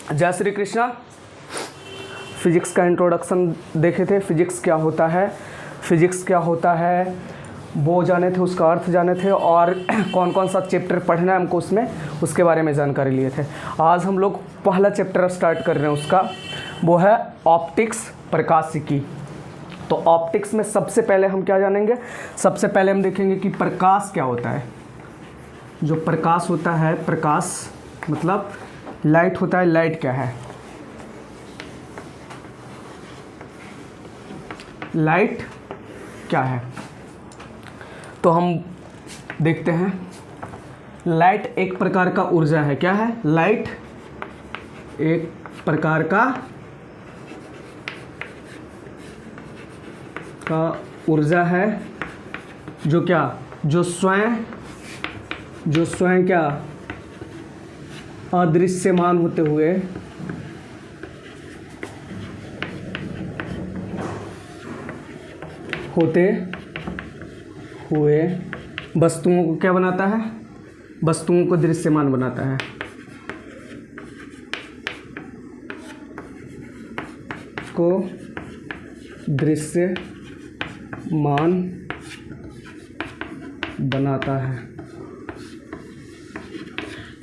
जय श्री कृष्णा। फिजिक्स का इंट्रोडक्शन देखे थे, फिजिक्स क्या होता है, फिजिक्स क्या होता है वो जाने थे, उसका अर्थ जाने थे और कौन कौन सा चैप्टर पढ़ना है हमको उसमें, उसके बारे में जानकारी लिए थे। आज हम लोग पहला चैप्टर स्टार्ट कर रहे हैं, उसका वो है ऑप्टिक्स, प्रकाशिकी। तो ऑप्टिक्स में सबसे पहले हम क्या जानेंगे, सबसे पहले हम देखेंगे कि प्रकाश क्या होता है। जो प्रकाश होता है, प्रकाश मतलब लाइट होता है, लाइट क्या है, लाइट क्या है। तो हम देखते हैं, लाइट एक प्रकार का ऊर्जा है। क्या है? लाइट एक प्रकार का ऊर्जा है जो क्या, जो स्वयं क्या अदृश्यमान होते हुए वस्तुओं को क्या बनाता है, वस्तुओं को दृश्यमान बनाता है। को दृश्यमान बनाता है।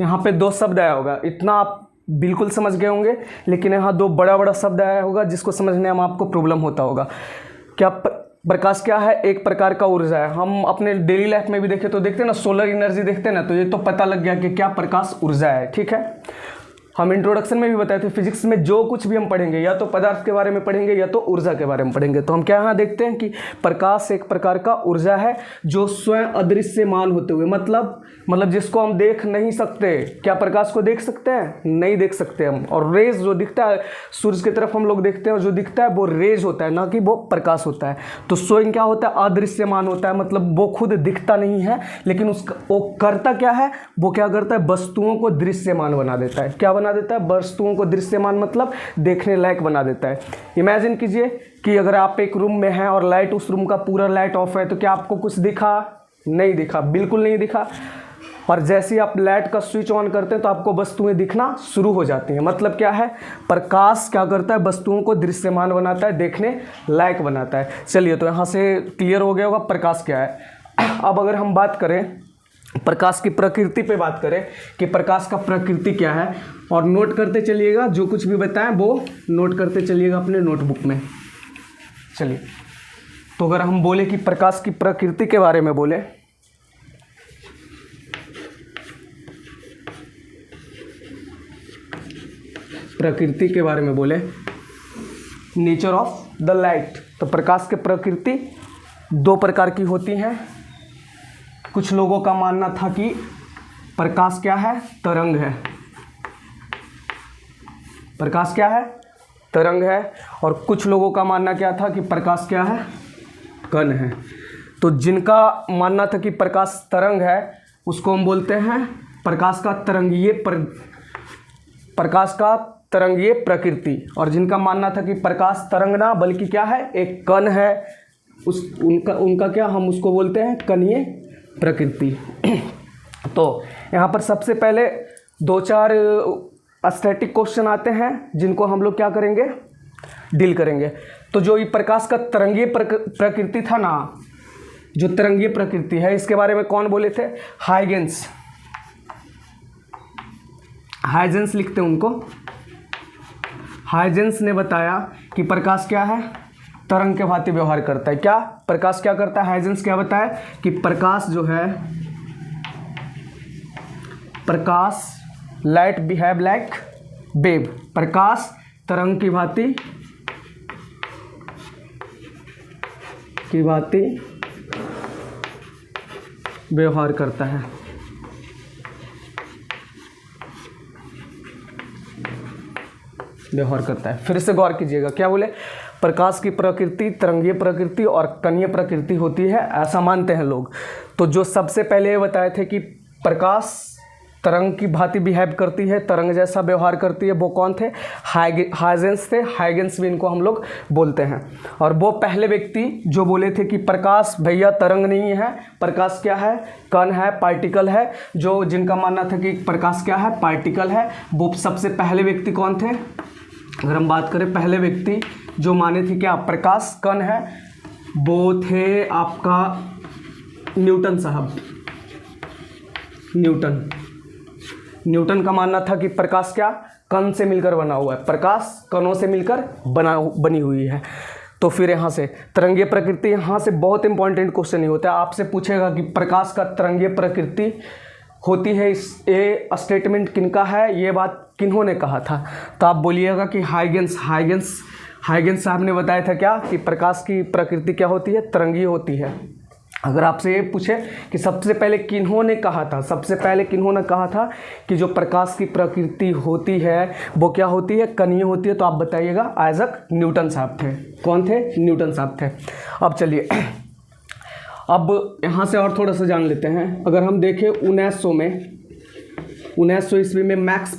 यहाँ पे दो शब्द आया होगा, इतना आप बिल्कुल समझ गए होंगे, लेकिन यहाँ दो बड़ा बड़ा शब्द आया होगा जिसको समझने में आपको प्रॉब्लम होता होगा। क्या प्रकाश क्या है? एक प्रकार का ऊर्जा है। हम अपने डेली लाइफ में भी देखें तो देखते हैं ना, सोलर एनर्जी देखते हैं ना, तो ये तो पता लग गया कि क्या प्रकाश ऊर्जा है। ठीक है, हम इंट्रोडक्शन में भी बताए थे, फिजिक्स में जो कुछ भी हम पढ़ेंगे या तो पदार्थ के बारे में पढ़ेंगे या तो ऊर्जा के बारे में पढ़ेंगे। तो हम क्या यहाँ देखते हैं कि प्रकाश एक प्रकार का ऊर्जा है जो स्वयं अदृश्यमान होते हुए, मतलब जिसको हम देख नहीं सकते। क्या प्रकाश को देख सकते हैं? नहीं देख सकते हम। और रेज जो दिखता है, सूर्य की तरफ हम लोग देखते हैं और जो दिखता है वो रेज होता है, ना कि वो प्रकाश होता है। तो स्वयं क्या होता है? अदृश्यमान होता है, मतलब वो खुद दिखता नहीं है, लेकिन उसका वो करता क्या है, वो क्या करता है, वस्तुओं को दृश्यमान बना देता है। क्या बना देता है? वस्तुओं को दृश्यमान मतलब देखने लायक बना देता है। इमेजिन कीजिए कि अगर आप एक रूम में हैं और लाइट, उस रूम का पूरा लाइट ऑफ है, तो क्या आपको कुछ दिखा? नहीं दिखा, बिल्कुल नहीं दिखा। और जैसे ही आप लाइट का स्विच ऑन करते हैं तो आपको वस्तुएं दिखना शुरू हो जाती हैं। मतलब क्या है, प्रकाश क्या करता है, वस्तुओं को दृश्यमान बनाता है, देखने लायक बनाता है। चलिए, तो यहाँ से क्लियर हो गया होगा प्रकाश क्या है। अब अगर हम बात करें प्रकाश की प्रकृति पे बात करें कि प्रकाश का प्रकृति क्या है, और नोट करते चलिएगा, जो कुछ भी बताएं वो नोट करते चलिएगा अपने नोटबुक में। चलिए, तो अगर हम बोले कि प्रकाश की प्रकृति के बारे में बोले, प्रकृति के बारे में बोले, नेचर ऑफ द लाइट, तो प्रकाश की प्रकृति दो प्रकार की होती हैं। कुछ लोगों का मानना था कि प्रकाश क्या है, तरंग है। प्रकाश क्या है? तरंग है। और कुछ लोगों का मानना क्या था कि प्रकाश क्या है, कण है। तो जिनका मानना था कि प्रकाश तरंग है, उसको हम बोलते हैं प्रकाश का तरंगीय प्रकृति। और जिनका मानना था कि प्रकाश तरंग ना बल्कि क्या है, एक कण है, उनका क्या, हम उसको बोलते हैं कणीय प्रकृति। तो यहाँ पर सबसे पहले दो चार स्टैटिक क्वेश्चन आते हैं जिनको हम लोग क्या करेंगे, डील करेंगे। तो जो ये प्रकाश का तरंगीय प्रकृति था ना, जो तरंगीय प्रकृति है, इसके बारे में कौन बोले थे? हाइजेंस लिखते हैं उनको। हाइजेंस ने बताया कि प्रकाश क्या है, तरंग के भांति व्यवहार करता है। क्या प्रकाश क्या करता है? हाइजेंस क्या बताया कि प्रकाश जो है, प्रकाश लाइट बिहेव लाइक वेव, प्रकाश तरंग की भांति व्यवहार करता है। फिर से गौर कीजिएगा, क्या बोले? प्रकाश की प्रकृति तरंगीय प्रकृति और कणीय प्रकृति होती है, ऐसा मानते हैं लोग। तो जो सबसे पहले ये बताए थे कि प्रकाश तरंग की भांति बिहेव करती है, तरंग जैसा व्यवहार करती है, वो कौन थे? हाइजेंस थे। हाइजेंस भी इनको हम लोग बोलते हैं। और वो पहले व्यक्ति जो बोले थे कि प्रकाश भैया तरंग नहीं है, प्रकाश क्या है? कण है, पार्टिकल है। जो जिनका मानना था कि प्रकाश क्या है? पार्टिकल है। वो सबसे पहले व्यक्ति कौन थे? अगर हम बात करें पहले व्यक्ति जो माने थे क्या प्रकाश कण है, वो थे आपका न्यूटन साहब। न्यूटन का मानना था कि प्रकाश क्या कण से मिलकर बना हुआ है, प्रकाश कणों से मिलकर बनी हुई है। तो फिर यहाँ से तरंगीय प्रकृति, यहाँ से बहुत इंपॉर्टेंट क्वेश्चन ही होता है, आपसे पूछेगा कि प्रकाश का तरंगीय प्रकृति होती है। इस ये स्टेटमेंट किनका है, ये बात किन्होंने कहा था? तो आप बोलिएगा कि हाइगेंस साहब ने बताया था क्या कि प्रकाश की प्रकृति क्या होती है? तरंगीय होती है। अगर आपसे ये पूछे कि सबसे पहले किन्होंने कहा था, सबसे पहले किन्होंने कहा था कि जो प्रकाश की प्रकृति होती है वो क्या होती है? कणीय होती है, तो आप बताइएगा आइजैक न्यूटन साहब थे। कौन थे? न्यूटन साहब थे। अब चलिए अब यहाँ से और थोड़ा सा जान लेते हैं। अगर हम देखें 1900 ईस्वी में मैक्स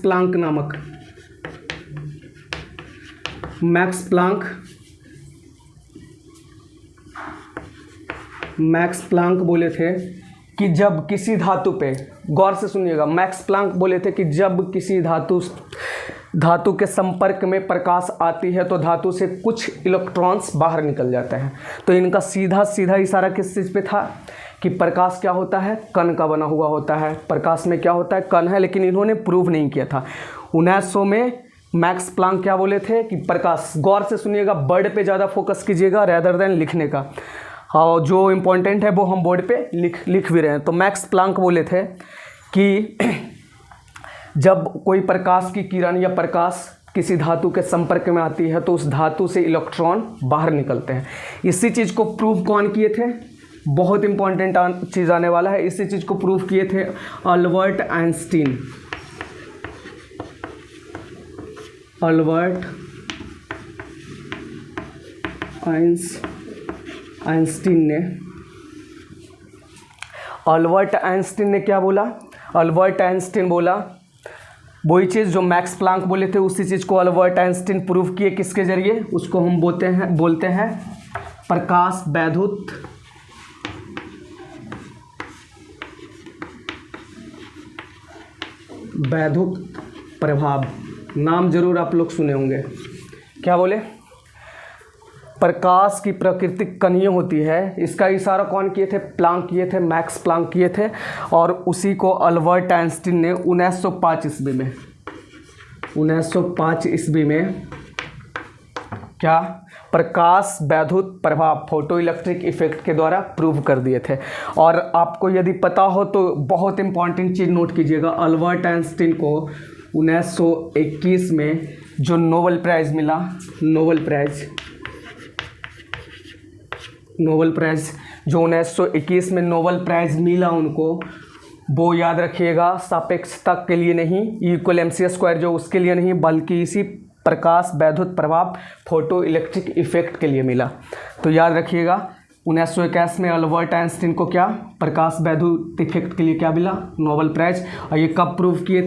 प्लांक बोले थे कि जब किसी धातु पे, गौर से सुनिएगा, मैक्स प्लांक बोले थे कि जब किसी धातु के संपर्क में प्रकाश आती है तो धातु से कुछ इलेक्ट्रॉन्स बाहर निकल जाते हैं। तो इनका सीधा इशारा किस चीज़ पे था कि प्रकाश क्या होता है? कण का बना हुआ होता है। प्रकाश में क्या होता है? कण है। लेकिन इन्होंने प्रूव नहीं किया था। 1900 में मैक्स प्लांक क्या बोले थे कि प्रकाश, गौर से सुनिएगा, वर्ड पे ज़्यादा फोकस कीजिएगा रेदर देन लिखने का, और जो इम्पोर्टेंट है वो हम बोर्ड पे लिख भी रहे हैं। तो मैक्स प्लांक बोले थे कि जब कोई प्रकाश की किरण या प्रकाश किसी धातु के संपर्क में आती है तो उस धातु से इलेक्ट्रॉन बाहर निकलते हैं। इसी चीज़ को प्रूव कौन किए थे? बहुत इंपॉर्टेंट चीज़ आने वाला है। इसी चीज़ को प्रूव किए थे अल्बर्ट आइंस्टीन। अल्बर्ट आइंस्टीन ने क्या बोला? अल्बर्ट आइंस्टीन बोला वही चीज़ जो मैक्स प्लांक बोले थे, उसी चीज़ को अल्बर्ट आइंस्टीन प्रूव किए। किसके जरिए? उसको हम बोलते हैं प्रकाश वैद्युत प्रभाव। नाम जरूर आप लोग सुने होंगे। क्या बोले? प्रकाश की प्रकृति कणीय होती है। इसका इशारा कौन किए थे? प्लांक किए थे, मैक्स प्लांक किए थे। और उसी को अल्बर्ट आइंस्टीन ने 1905 ईस्वी में क्या प्रकाश वैद्युत प्रभाव, फोटो इलेक्ट्रिक इफेक्ट के द्वारा प्रूव कर दिए थे। और आपको यदि पता हो तो बहुत इंपॉर्टेंट चीज़ नोट कीजिएगा, अल्बर्ट आइंस्टीन को 1921 में जो नोबेल प्राइज़ मिला, नोबेल प्राइज़ जो 1921 में नोबेल प्राइज़ मिला उनको, वो याद रखिएगा सापेक्षता के लिए नहीं, इक्वल MC स्क्वायर जो उसके लिए नहीं, बल्कि इसी प्रकाश वैद्युत प्रभाव फोटो इलेक्ट्रिक इफेक्ट के लिए मिला। तो याद रखिएगा 1921 में अल्बर्ट आइंस्टीन को क्या प्रकाश वैद्युत इफेक्ट के लिए क्या मिला? Nobel prize. और ये कब प्रूव किए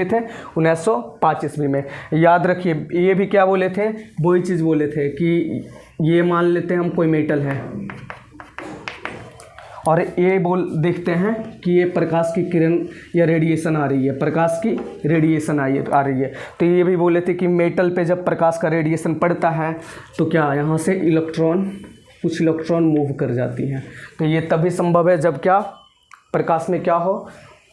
थे? 1905 ईस्वी में। याद रखिए ये भी क्या बोले थे? वही चीज़ बोले थे कि ये मान लेते हैं हम कोई मेटल है और ये देखते हैं कि ये प्रकाश की किरण या रेडिएशन आ रही है, प्रकाश की रेडिएशन आ रही है। तो ये भी बोले थे कि मेटल पे जब प्रकाश का रेडिएशन पड़ता है तो क्या यहाँ से कुछ इलेक्ट्रॉन मूव कर जाती हैं। तो ये तभी संभव है जब क्या प्रकाश में क्या हो?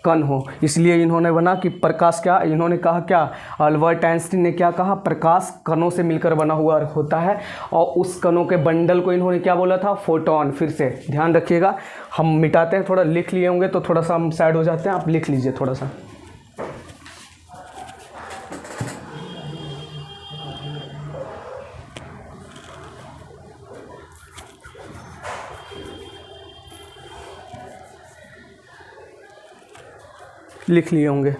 कण हो। इसलिए इन्होंने बना कि प्रकाश क्या, इन्होंने कहा क्या, अल्बर्ट आइंस्टीन ने क्या कहा? प्रकाश कणों से मिलकर बना हुआ होता है। और उस कणों के बंडल को इन्होंने क्या बोला था? फोटोन। फिर से ध्यान रखिएगा, हम मिटाते हैं, थोड़ा लिख लिए होंगे तो थोड़ा सा हम साइड हो जाते हैं, आप लिख लीजिए थोड़ा सा। लिख लिए होंगे।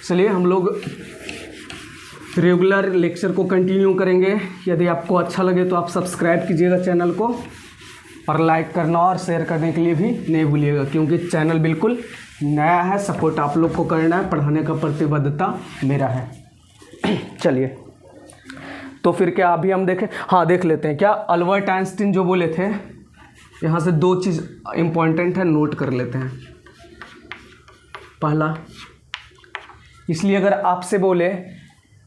चलिए हम लोग रेगुलर लेक्चर को कंटिन्यू करेंगे। यदि आपको अच्छा लगे तो आप सब्सक्राइब कीजिएगा चैनल को, और लाइक करना और शेयर करने के लिए भी नहीं भूलिएगा, क्योंकि चैनल बिल्कुल नया है। सपोर्ट आप लोग को करना है, पढ़ाने का प्रतिबद्धता मेरा है। चलिए, तो फिर क्या अभी हम देखें, हाँ देख लेते हैं क्या अल्बर्ट आइंस्टीन जो बोले थे। यहाँ से दो चीज़ इम्पॉर्टेंट है, नोट कर लेते हैं। पहला, इसलिए अगर आपसे बोले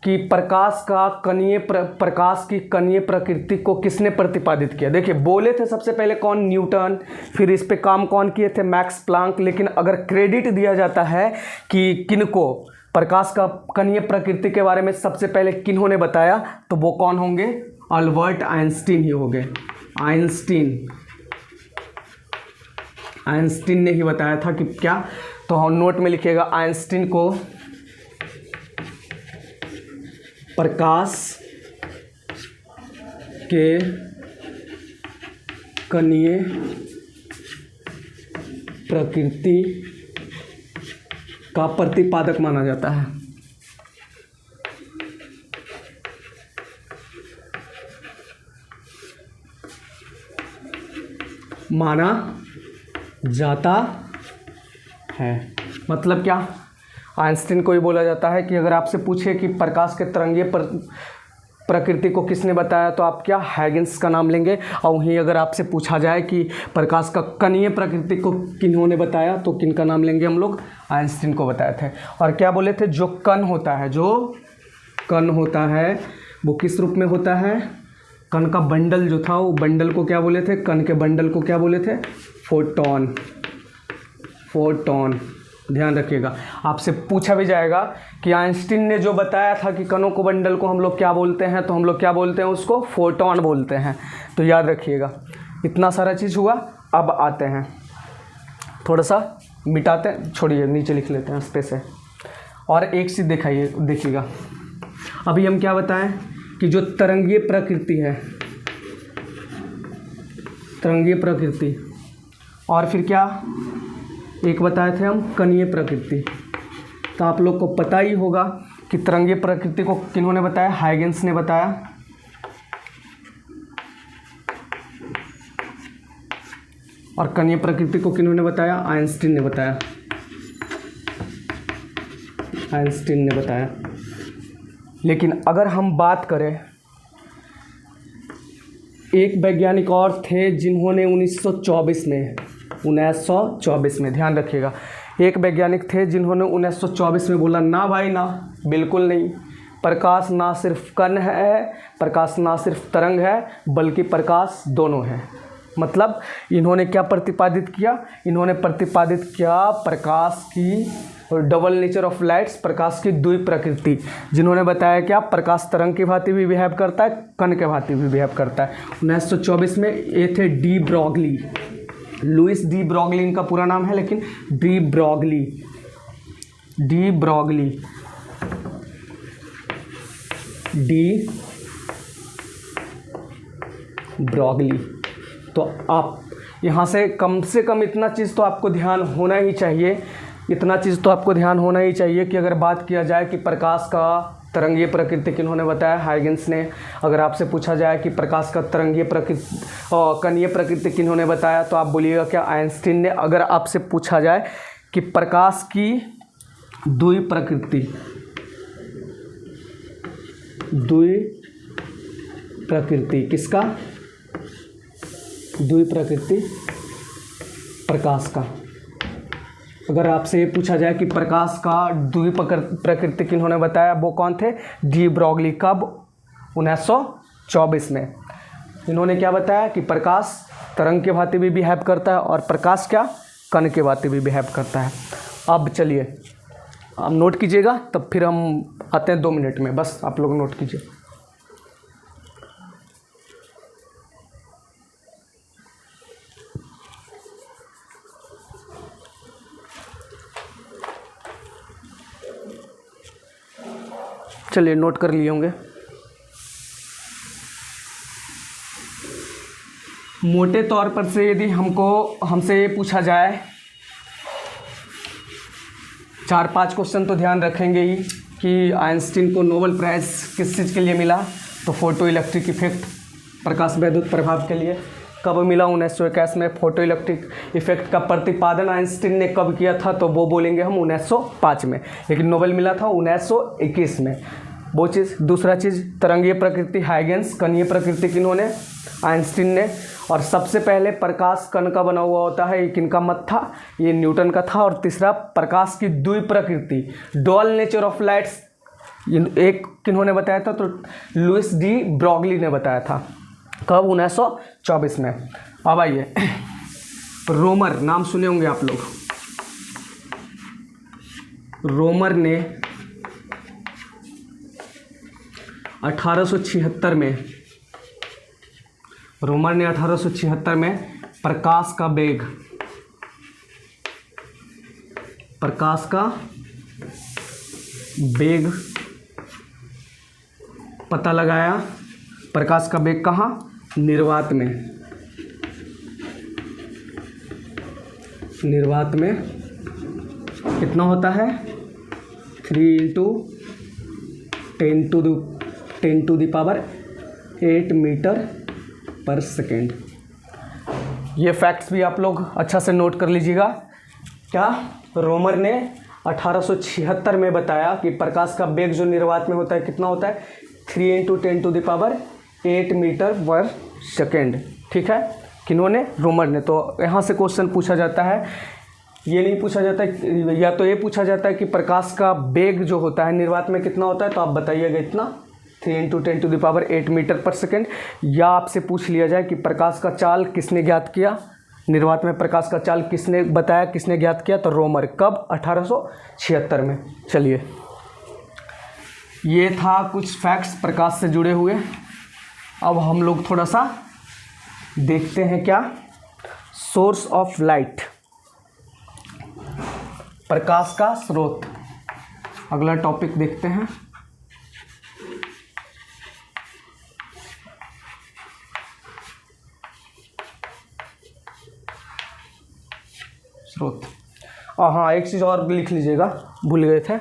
कि प्रकाश की कणीय प्रकृति को किसने प्रतिपादित किया, देखिए बोले थे सबसे पहले कौन, न्यूटन, फिर इस पे काम कौन किए थे, मैक्स प्लांक। लेकिन अगर क्रेडिट दिया जाता है कि किनको प्रकाश का कणीय प्रकृति के बारे में सबसे पहले किन्होंने बताया, तो वो कौन होंगे, अल्बर्ट आइंस्टीन ही होंगे। आइंस्टीन ने ही बताया था कि क्या, तो हम नोट में लिखिएगा आइंस्टीन को प्रकाश के कणीय प्रकृति का प्रतिपादक माना जाता है। माना जाता है मतलब क्या, आइंस्टीन को ही बोला जाता है कि अगर आपसे पूछे कि प्रकाश के तरंगीय प्रकृति को किसने बताया, तो आप क्या हैगेंस का नाम लेंगे। और वहीं अगर आपसे पूछा जाए कि प्रकाश का कणीय प्रकृति को किन्होंने बताया, तो किनका नाम लेंगे हम लोग, आइंस्टीन को बताए थे। और क्या बोले थे, जो कण होता है वो किस रूप में होता है, कण का बंडल जो था, वो बंडल को क्या बोले थे, कण के बंडल को क्या बोले थे, फोटोन। ध्यान रखिएगा, आपसे पूछा भी जाएगा कि आइंस्टीन ने जो बताया था कि कणों को बंडल को हम लोग क्या बोलते हैं, तो हम लोग क्या बोलते हैं, उसको फोटोन बोलते हैं। तो याद रखिएगा, इतना सारा चीज़ हुआ। अब आते हैं, थोड़ा सा मिटाते हैं, छोड़िए नीचे लिख लेते हैं स्पेस है। और एक चीज़ देखिएगा, अभी हम क्या बताएं कि जो तरंगीय प्रकृति और फिर क्या एक बताए थे हम, कणीय प्रकृति। तो आप लोग को पता ही होगा कि तरंगीय प्रकृति को किन्होंने बताया, हाइगेंस ने बताया। और कणीय प्रकृति को किन्होंने बताया, आइंस्टीन ने बताया। लेकिन अगर हम बात करें, एक वैज्ञानिक और थे जिन्होंने 1924 में, ध्यान रखिएगा, एक वैज्ञानिक थे जिन्होंने 1924 में बोला, ना भाई ना, बिल्कुल नहीं, प्रकाश ना सिर्फ कण है, प्रकाश ना सिर्फ तरंग है, बल्कि प्रकाश दोनों है। मतलब इन्होंने क्या प्रतिपादित किया, इन्होंने प्रतिपादित किया प्रकाश की डबल नेचर ऑफ लाइट्स, प्रकाश की द्वि प्रकृति। जिन्होंने बताया क्या, प्रकाश तरंग की भांति भी बिहेव करता है, कण के भांति भी बिहेव करता है। 1924 में ये थे de Broglie, Louis de Broglie इनका पूरा नाम है, लेकिन डी ब्रॉगली। तो आप यहाँ से कम इतना चीज़ तो आपको ध्यान होना ही चाहिए, कि अगर बात किया जाए कि प्रकाश का तरंगीय प्रकृति किन्होंने बताया, हाइगेंस ने। अगर आपसे पूछा जाए कि प्रकाश का तरंगीय प्रकृति और कणीय प्रकृति किन्होंने बताया, तो आप बोलिएगा क्या, आइंस्टीन ने। अगर आपसे पूछा जाए कि प्रकाश की द्वि प्रकृति किसका, द्वि प्रकृति प्रकाश का। अगर आपसे ये पूछा जाए कि प्रकाश का द्वि प्रकृति किन्होंने बताया, वो कौन थे, डी ब्रॉगली। कब, 1924 में। इन्होंने क्या बताया कि प्रकाश तरंग के भांति भी बिहेव करता है, और प्रकाश क्या, कण के भांति भी बिहेव करता है। अब चलिए, आप नोट कीजिएगा, तब फिर हम आते हैं 2 मिनट में, बस आप लोग नोट कीजिए। चलिए, नोट कर लिए होंगे। मोटे तौर पर से यदि हमसे ये पूछा जाए, 4-5 क्वेश्चन तो ध्यान रखेंगे ही कि आइंस्टीन को नोबेल प्राइज़ किस चीज़ के लिए मिला, तो फोटो इलेक्ट्रिक इफेक्ट, प्रकाश वैद्युत प्रभाव के लिए। कब मिला? 1921 में। फोटो इलेक्ट्रिक इफेक्ट का प्रतिपादन आइंस्टीन ने कब किया था, तो वो बोलेंगे हम 1905 में, लेकिन नोबेल मिला था 1921 में। वो चीज़। दूसरा चीज़, तरंगीय प्रकृति हाइगेंस, कणीय प्रकृति किन्होंने? आइंस्टीन ने। और सबसे पहले प्रकाश कण का बना हुआ होता है, ये किनका मत था? ये न्यूटन का था। और तीसरा, प्रकाश की द्वि प्रकृति, डुअल नेचर ऑफ लाइट्स, एक किन्होंने बताया था? तो लुइस डी ब्रॉगली ने बताया था। कब? 1924 में। अब आइए, रोमर, नाम सुने होंगे आप लोग। रोमर ने 1876 में, रोमर ने 1876 में प्रकाश का वेग, प्रकाश का वेग पता लगाया। प्रकाश का वेग कहाँ? निर्वात में। निर्वात में कितना होता है? 3 × 10⁸ मीटर पर सेकेंड। ये फैक्ट्स भी आप लोग अच्छा से नोट कर लीजिएगा। क्या? रोमर ने 1876 में बताया कि प्रकाश का वेग जो निर्वात में होता है कितना होता है? 3 × 10⁸ मीटर पर सेकेंड। ठीक है, किन्होंने? रोमर ने। तो यहाँ से क्वेश्चन पूछा जाता है, ये नहीं पूछा जाता है, या तो ये पूछा जाता है कि प्रकाश का वेग जो होता है निर्वात में कितना होता है, तो आप बताइएगा इतना, 3 × 10⁸ मीटर पर सेकेंड। या आपसे पूछ लिया जाए कि प्रकाश का चाल किसने ज्ञात किया, निर्वात में प्रकाश का चाल किसने बताया, किसने ज्ञात किया, तो रोमर। कब? 1876 में। चलिए, ये था कुछ फैक्ट्स प्रकाश से जुड़े हुए। अब हम लोग थोड़ा सा देखते हैं, क्या? सोर्स ऑफ लाइट, प्रकाश का स्रोत। अगला टॉपिक देखते हैं। स्रोत। हाँ, एक चीज़ और लिख लीजिएगा, भूल गए थे,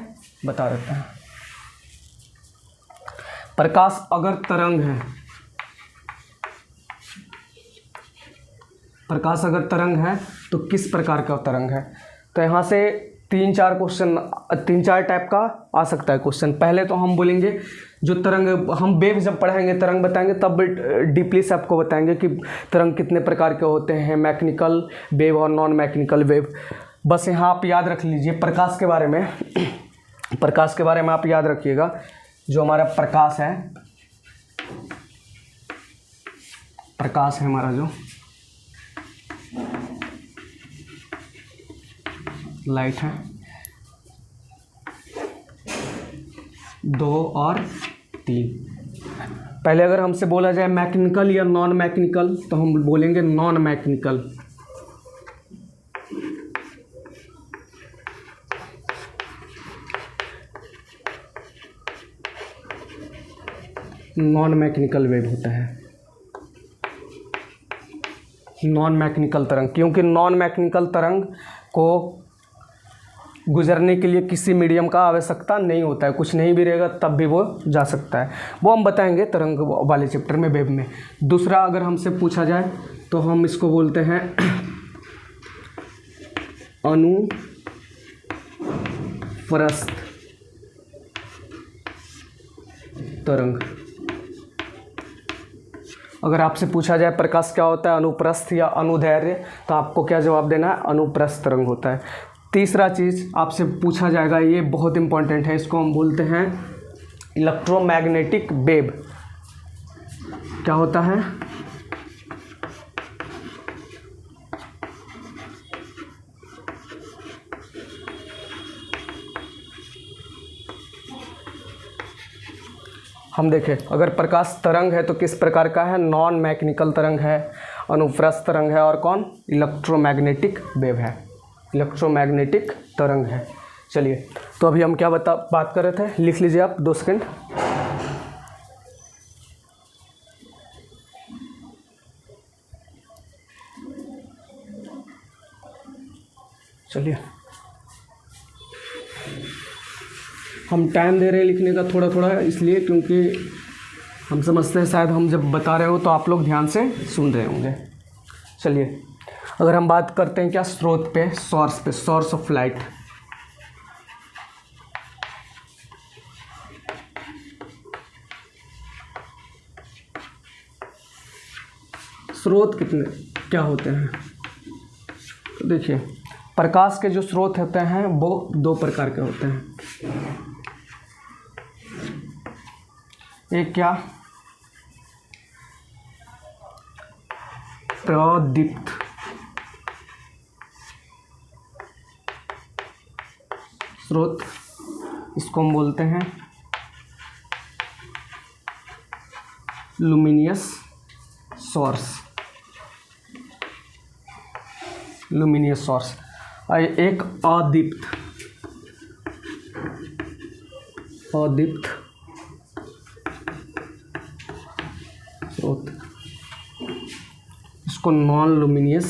बता देते हैं। प्रकाश अगर तरंग है, प्रकाश अगर तरंग है तो किस प्रकार का तरंग है? तो यहाँ से 3-4 क्वेश्चन, 3-4 टाइप का आ सकता है क्वेश्चन। पहले तो हम बोलेंगे जो तरंग, हम वेव जब पढ़ाएंगे, तरंग बताएंगे, तब डीपली से आपको बताएंगे कि तरंग कितने प्रकार के होते हैं, मैकेनिकल वेव और नॉन मैकेनिकल वेव। बस यहाँ आप याद रख लीजिए प्रकाश के बारे में, प्रकाश के बारे में आप याद रखिएगा। जो हमारा प्रकाश है, प्रकाश है हमारा जो लाइट है, 2 और 3। पहले अगर हमसे बोला जाए मैकेनिकल या नॉन मैकेनिकल, तो हम बोलेंगे non mechanical. Non mechanical wave होता है, नॉन मैकेनिकल तरंग। क्योंकि नॉन मैकेनिकल तरंग को गुजरने के लिए किसी मीडियम का आवश्यकता नहीं होता है, कुछ नहीं भी रहेगा तब भी वो जा सकता है। वो हम बताएंगे तरंग वाले चैप्टर में, वेव में। दूसरा अगर हमसे पूछा जाए तो हम इसको बोलते हैं अनुप्रस्थ तरंग। अगर आपसे पूछा जाए प्रकाश क्या होता है, अनुप्रस्थ या अनुदैर्घ्य, तो आपको क्या जवाब देना है? अनुप्रस्थ तरंग होता है। तीसरा चीज़ आपसे पूछा जाएगा, ये बहुत इंपॉर्टेंट है, इसको हम बोलते हैं इलेक्ट्रोमैग्नेटिक वेव। क्या होता है? हम देखें, अगर प्रकाश तरंग है तो किस प्रकार का है? नॉन मैकेनिकल तरंग है, अनुप्रस्थ तरंग है, और कौन? इलेक्ट्रोमैग्नेटिक वेव है, इलेक्ट्रोमैग्नेटिक तरंग है। चलिए, तो अभी हम क्या बात कर रहे थे, लिख लीजिए आप 2 सेकंड। चलिए, हम टाइम दे रहे हैं लिखने का थोड़ा थोड़ा, इसलिए क्योंकि हम समझते हैं शायद हम जब बता रहे हो तो आप लोग ध्यान से सुन रहे होंगे। चलिए, अगर हम बात करते हैं क्या स्रोत पे, सोर्स ऑफ लाइट। स्रोत कितने क्या होते हैं, तो देखिए प्रकाश के जो स्रोत होते हैं वो दो प्रकार के होते हैं। एक क्या, प्रदीप्त स्रोत, इसको हम बोलते हैं लुमिनियस सोर्स, लुमिनियस सोर्स। एक अदीप्त स्रोत, इसको नॉन लुमिनियस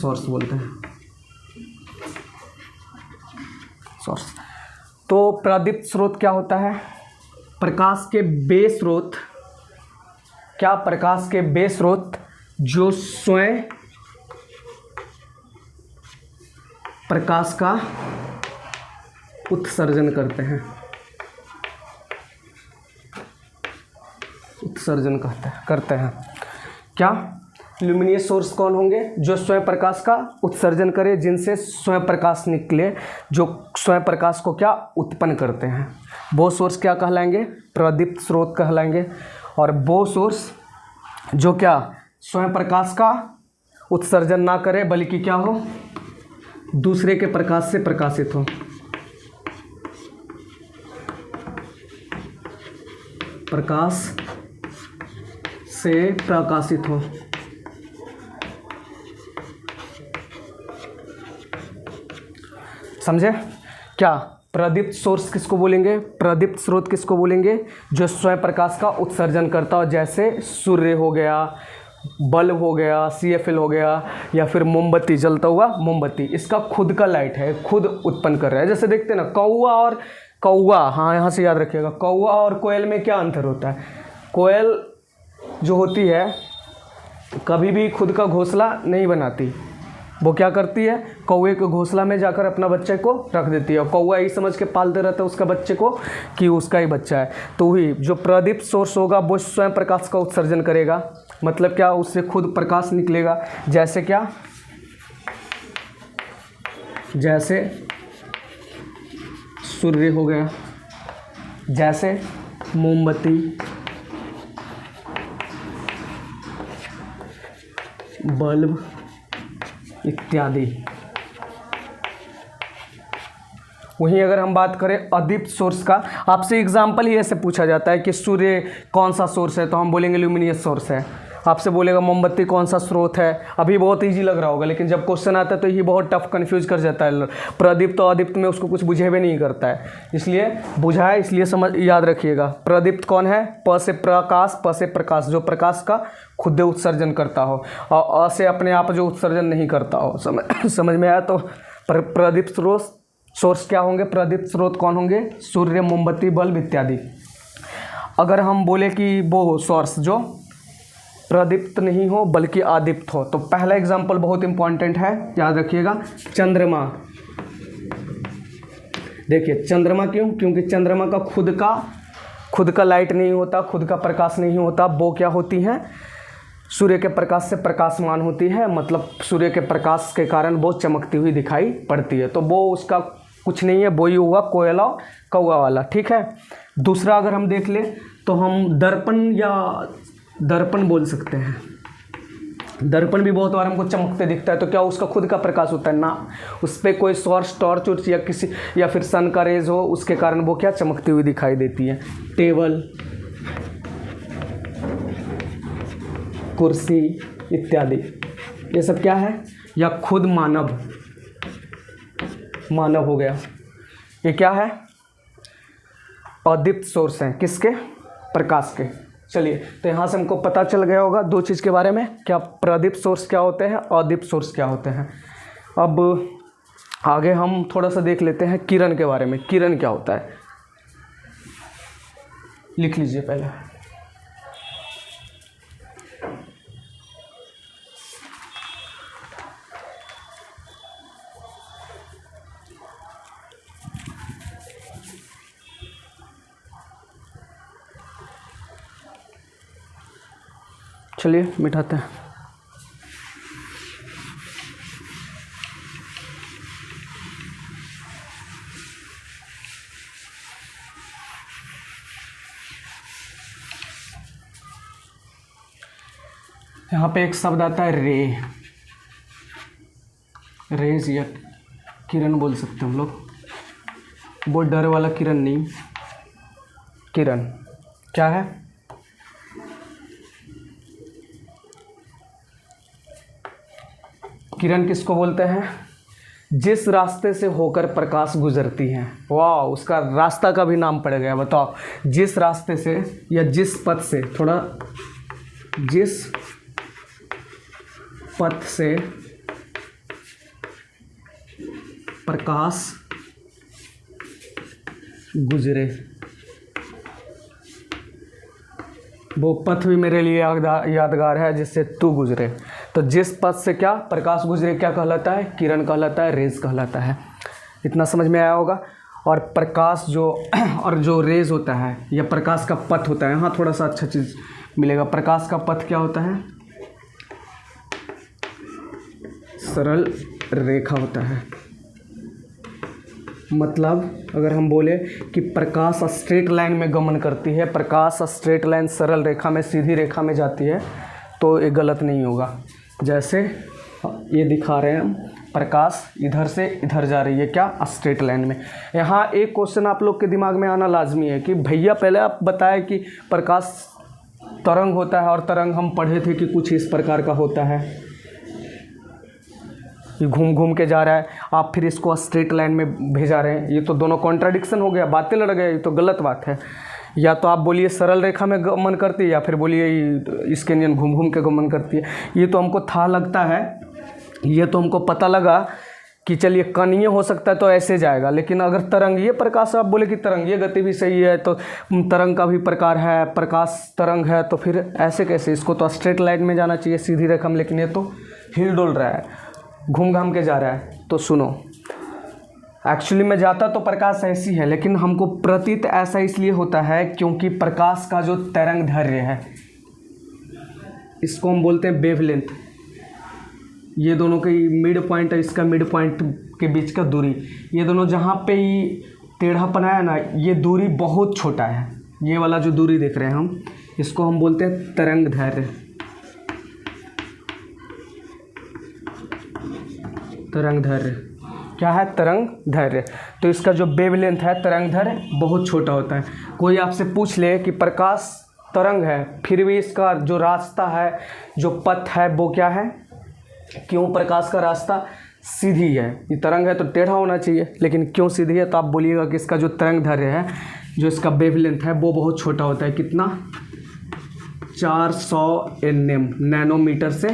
सोर्स बोलते हैं, सोर्स। तो प्रदीप्त स्रोत क्या होता है, प्रकाश के बे स्रोत, क्या प्रकाश के बे स्रोत जो स्वयं प्रकाश का उत्सर्जन करते हैं, उत्सर्जन करते हैं। क्या ल्यूमिनियस सोर्स कौन होंगे, जो स्वयं प्रकाश का उत्सर्जन करे, जिनसे स्वयं प्रकाश निकले, जो स्वयं प्रकाश को क्या उत्पन्न करते हैं, वो सोर्स क्या कहलाएंगे, प्रदीप्त स्रोत कहलाएंगे। और वो सोर्स जो क्या स्वयं प्रकाश का उत्सर्जन ना करे बल्कि क्या हो, दूसरे के प्रकाश से प्रकाशित हो, प्रकाश से प्रकाशित हो। समझे क्या, प्रदीप्त सोर्स किसको बोलेंगे, प्रदीप्त स्रोत किसको बोलेंगे, जो स्वयं प्रकाश का उत्सर्जन करता हो, जैसे सूर्य हो गया, बल्ब हो गया, CFL हो गया, या फिर मोमबत्ती, जलता हुआ मोमबत्ती, इसका खुद का लाइट है, खुद उत्पन्न कर रहा है। जैसे देखते हैं ना कौवा, हाँ यहाँ से याद रखिएगा, कौवा और कोयल में क्या अंतर होता है। कोयल जो होती है कभी भी खुद का घोंसला नहीं बनाती, वो क्या करती है, कौवे के घोंसला में जाकर अपना बच्चे को रख देती है, और कौवा यही समझ के पालते रहता है उसका बच्चे को कि उसका ही बच्चा है। तो वही जो प्रदीप्त सोर्स होगा वो स्वयं प्रकाश का उत्सर्जन करेगा, मतलब क्या, उससे खुद प्रकाश निकलेगा। जैसे क्या, जैसे सूर्य हो गया, जैसे मोमबत्ती, बल्ब इत्यादि। वहीं अगर हम बात करें अदीप्त सोर्स का, आपसे एग्जाम्पल ही ऐसे पूछा जाता है कि सूर्य कौन सा सोर्स है, तो हम बोलेंगे ल्यूमिनियस सोर्स है। आपसे बोलेगा मोमबत्ती कौन सा स्रोत है, अभी बहुत इजी लग रहा होगा, लेकिन जब क्वेश्चन आता है तो ये बहुत टफ कंफ्यूज कर जाता है। प्रदीप्त और अदीप्त में उसको कुछ बुझे भी नहीं करता है, इसलिए बुझाए, इसलिए समझ याद रखिएगा। प्रदीप्त कौन है, प से प्रकाश, प से प्रकाश, जो प्रकाश का खुद उत्सर्जन करता हो, और अ से अपने आप जो उत्सर्जन नहीं करता हो। समझ में आया। तो प्रदीप्त सोर्स क्या होंगे, प्रदीप्त स्रोत कौन होंगे, सूर्य, मोमबत्ती, बल्ब इत्यादि। अगर हम बोले कि वो सोर्स जो प्रदीप्त नहीं हो बल्कि आदीप्त हो, तो पहला एग्जाम्पल बहुत इंपॉर्टेंट है, याद रखिएगा, चंद्रमा। देखिए चंद्रमा क्यों, क्योंकि चंद्रमा का खुद का लाइट नहीं होता, खुद का प्रकाश नहीं होता, वो क्या होती हैं, सूर्य के प्रकाश से प्रकाशमान होती है, मतलब सूर्य के प्रकाश के कारण वो चमकती हुई दिखाई पड़ती है। तो वो उसका कुछ नहीं है, वो ही हुआ कोयला कौवा वाला, ठीक है। दूसरा अगर हम देख ले तो हम दर्पण बोल सकते हैं। दर्पण भी बहुत बार हमको चमकते दिखता है, तो क्या उसका खुद का प्रकाश होता है ना, उस पर कोई सोर्स, टॉर्च या फिर सन का रेज हो, उसके कारण वो क्या चमकती हुई दिखाई देती है। टेबल, कुर्सी इत्यादि, ये सब क्या है, या खुद मानव हो गया, ये क्या है, अदीप्त सोर्स हैं, किसके, प्रकाश के, चलिए, तो यहाँ से हमको पता चल गया होगा दो चीज़ के बारे में, क्या प्रदीप्त सोर्स क्या होते हैं, अदीप्त सोर्स क्या होते हैं। अब आगे हम थोड़ा सा देख लेते हैं किरण के बारे में। किरण क्या होता है, लिख लीजिए पहले। चलिए मिटाते हैं। यहाँ पे एक शब्द आता है रे, रेज या किरण बोल सकते हैं हम लोग, वो डर वाला किरण नहीं। किरण क्या है, किरण किसको बोलते हैं, जिस रास्ते से होकर प्रकाश गुजरती हैं। वाह, उसका रास्ता का भी नाम पड़ गया। बताओ, जिस रास्ते से या जिस पथ से, थोड़ा, जिस पथ से प्रकाश गुजरे, वो पथ भी मेरे लिए यादगार है जिससे तू गुजरे। तो जिस पथ से क्या प्रकाश गुजरे क्या कहलाता है, किरण कहलाता है, रेज कहलाता है। इतना समझ में आया होगा। और प्रकाश जो और जो रेज होता है या प्रकाश का पथ होता है, यहाँ थोड़ा सा अच्छा चीज़ मिलेगा। प्रकाश का पथ क्या होता है, सरल रेखा होता है। मतलब अगर हम बोले कि प्रकाश स्ट्रेट लाइन में गमन करती है, प्रकाश स्ट्रेट लाइन सरल रेखा में, सीधी रेखा में जाती है, तो ये गलत नहीं होगा। जैसे ये दिखा रहे हैं हम, प्रकाश इधर से इधर जा रही है, क्या स्ट्रेट लाइन में। यहाँ एक क्वेश्चन आप लोग के दिमाग में आना लाजमी है कि भैया पहले आप बताए कि प्रकाश तरंग होता है, और तरंग हम पढ़े थे कि कुछ इस प्रकार का होता है, ये घूम घूम के जा रहा है, आप फिर इसको स्ट्रेट लाइन में भेजा रहे हैं। ये तो दोनों कॉन्ट्राडिक्शन हो गया, बातें लड़ गए, ये तो गलत बात है। या तो आप बोलिए सरल रेखा में गमन करती है, या फिर बोलिए इसके नियन घूम घूम के गमन करती है। ये तो हमको था लगता है, ये तो हमको पता लगा कि चलिए कणीय हो सकता है तो ऐसे जाएगा, लेकिन अगर तरंगीय प्रकाश आप बोले कि तरंगीय गति भी सही है, तो तरंग का भी प्रकार है, प्रकाश तरंग है, तो फिर ऐसे कैसे, इसको तो स्ट्रेट लाइन में जाना चाहिए, सीधी रेखा में, लेकिन ये तो हिल डोल रहा है, घूम घाम के जा रहा है। तो सुनो, एक्चुअली में जाता तो प्रकाश ऐसी है, लेकिन हमको प्रतीत ऐसा इसलिए होता है क्योंकि प्रकाश का जो तरंग दैर्घ्य है, इसको हम बोलते हैं वेवलेंथ। ये दोनों की मिड पॉइंट है, इसका मिड पॉइंट के बीच का दूरी, ये दोनों जहाँ पे ही टेढ़ापन है ना, ये दूरी बहुत छोटा है। ये वाला जो दूरी देख रहे हैं हम, इसको हम बोलते हैं तरंग दैर्घ्य। तरंग दैर्घ्य क्या है, तरंग दैर्घ्य। तो इसका जो वेवलेंथ है, तरंग दैर्घ्य, बहुत छोटा होता है। कोई आपसे पूछ ले कि प्रकाश तरंग है, फिर भी इसका जो रास्ता है, जो पथ है, वो क्या है, क्यों प्रकाश का रास्ता सीधी है। ये तरंग है तो टेढ़ा होना चाहिए, लेकिन क्यों सीधी है, तो आप बोलिएगा कि इसका जो तरंग दैर्घ्य है, जो इसका वेवलेंथ है, वो बहुत छोटा होता है। कितना, 400 nm, नैनोमीटर से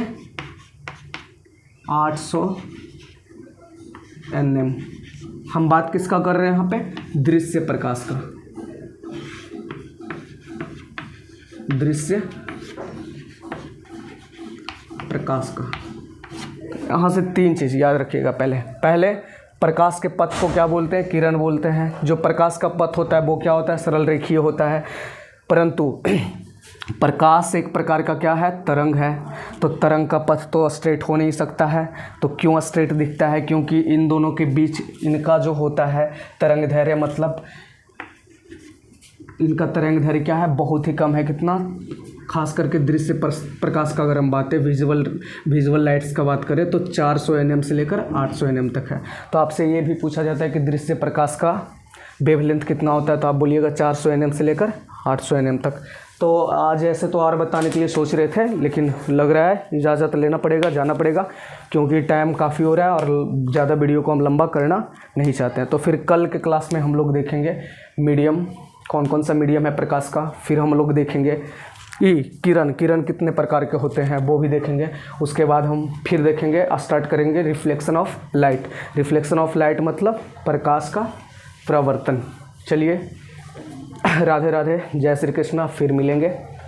800 nm। हम बात किसका कर रहे हैं यहाँ पे, दृश्य प्रकाश का, दृश्य प्रकाश का। यहाँ से तीन चीज़ याद रखिएगा। पहले प्रकाश के पथ को क्या बोलते हैं, किरण बोलते हैं। जो प्रकाश का पथ होता है वो क्या होता है, सरल रेखीय होता है। परंतु प्रकाश एक प्रकार का क्या है, तरंग है। तो तरंग का पथ तो स्ट्रेट हो नहीं सकता है। तो क्यों स्ट्रेट दिखता है, क्योंकि इन दोनों के बीच इनका जो होता है तरंग दैर्घ्य, मतलब इनका तरंग दैर्घ्य क्या है, बहुत ही कम है। कितना, खास करके दृश्य प्रकाश का अगर हम बात है, विजुअल लाइट्स का बात करें, तो 400 nm से लेकर 800 nm तक है। तो आपसे ये भी पूछा जाता है कि दृश्य प्रकाश का वेवलेंथ कितना होता है, तो आप बोलिएगा 400 nm से लेकर 800 nm तक। तो आज ऐसे तो और बताने के लिए सोच रहे थे, लेकिन लग रहा है इजाज़त लेना पड़ेगा, जाना पड़ेगा, क्योंकि टाइम काफ़ी हो रहा है और ज़्यादा वीडियो को हम लंबा करना नहीं चाहते हैं। तो फिर कल के क्लास में हम लोग देखेंगे मीडियम, कौन कौन सा मीडियम है प्रकाश का। फिर हम लोग देखेंगे ई किरण, किरण कितने प्रकार के होते हैं वो भी देखेंगे। उसके बाद हम फिर देखेंगे, स्टार्ट करेंगे reflection of light. Reflection of light मतलब प्रकाश का प्रवर्तन। चलिए, राधे राधे, जय श्री कृष्णा, फिर मिलेंगे।